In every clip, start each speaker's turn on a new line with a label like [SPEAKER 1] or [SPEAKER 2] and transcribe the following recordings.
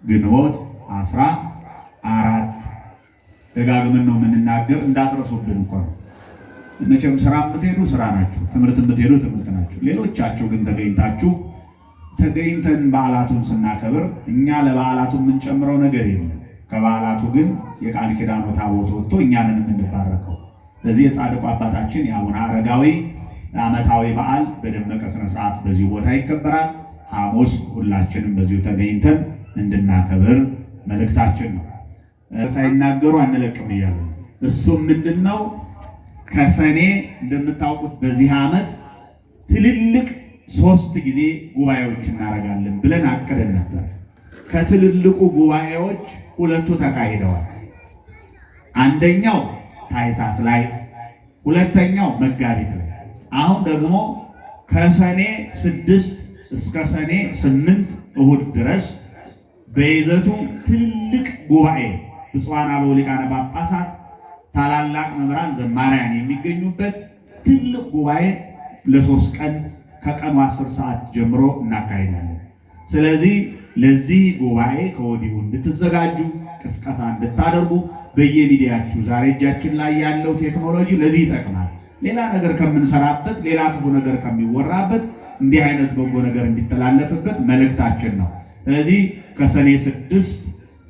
[SPEAKER 1] ግንቦት 14 ደጋግመን ነው የምንናገር፣ እንዳትረሱብን እኮ ነው። መቼም ስራ የምትሄዱ ስራ ናችሁ፣ ትምህርት የምትሄዱ ትምህርት ናችሁ። ሌሎቻችሁ ግን ተገኝተን በዓላቱን ስናከብር እኛ ለበዓላቱ የምንጨምረው ነገር የለም። ከበዓላቱ ግን የቃል ኪዳኑ ታቦት ወጥቶ እኛንን የምንባረከው። ስለዚህ የጻድቁ አባታችን የአቡነ አረጋዊ ዓመታዊ በዓል በደመቀ ስነስርዓት በዚሁ ቦታ ይከበራል። ሐሙስ ሁላችንም በዚሁ ተገኝተን እንድናከብር መልእክታችን ነው። ሳይናገሩ አንለቅም እያሉ እሱም ምንድን ነው? ከሰኔ እንደምታውቁት በዚህ ዓመት ትልልቅ 3 ጊዜ ጉባኤዎች እናደርጋለን ብለን አቅደን ነበር። ከትልልቁ ጉባኤዎች 2ቱ ተካሂደዋል። አንደኛው ታኅሳስ ላይ፣ ሁለተኛው መጋቢት ላይ። አሁን ደግሞ ከሰኔ 6 እስከ ሰኔ 8 እሁድ ድረስ በይዘቱ ትልቅ ጉባኤ ብፁዓን አበው ሊቃነ ጳጳሳት፣ ታላላቅ መምህራን፣ ዘማሪያን የሚገኙበት ትልቅ ጉባኤ ለ3 ቀን ከቀኑ 10 ሰዓት ጀምሮ እናካሂዳለን። ስለዚህ ለዚህ ጉባኤ ከወዲሁ እንድትዘጋጁ ቅስቀሳ እንድታደርጉ በየሚዲያችሁ ዛሬ እጃችን ላይ ያለው ቴክኖሎጂ ለዚህ ይጠቅማል። ሌላ ነገር ከምንሰራበት፣ ሌላ ክፉ ነገር ከሚወራበት እንዲህ አይነት በጎ ነገር እንዲተላለፍበት መልእክታችን ነው። ስለዚህ ከሰኔ 6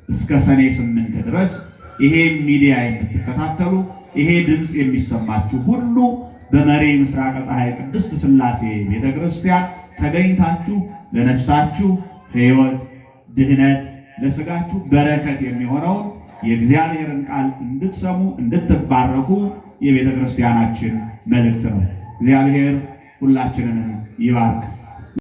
[SPEAKER 1] እስከ ሰኔ 8 ድረስ ይሄ ሚዲያ የምትከታተሉ ይሄ ድምፅ የሚሰማችሁ ሁሉ በመሪ ምስራቀ ፀሐይ ቅድስት ሥላሴ ቤተክርስቲያን ተገኝታችሁ ለነፍሳችሁ ሕይወት፣ ድህነት፣ ለሥጋችሁ በረከት የሚሆነውን የእግዚአብሔርን ቃል እንድትሰሙ እንድትባረኩ የቤተ ክርስቲያናችን መልእክት ነው። እግዚአብሔር ሁላችንንም ይባርክ።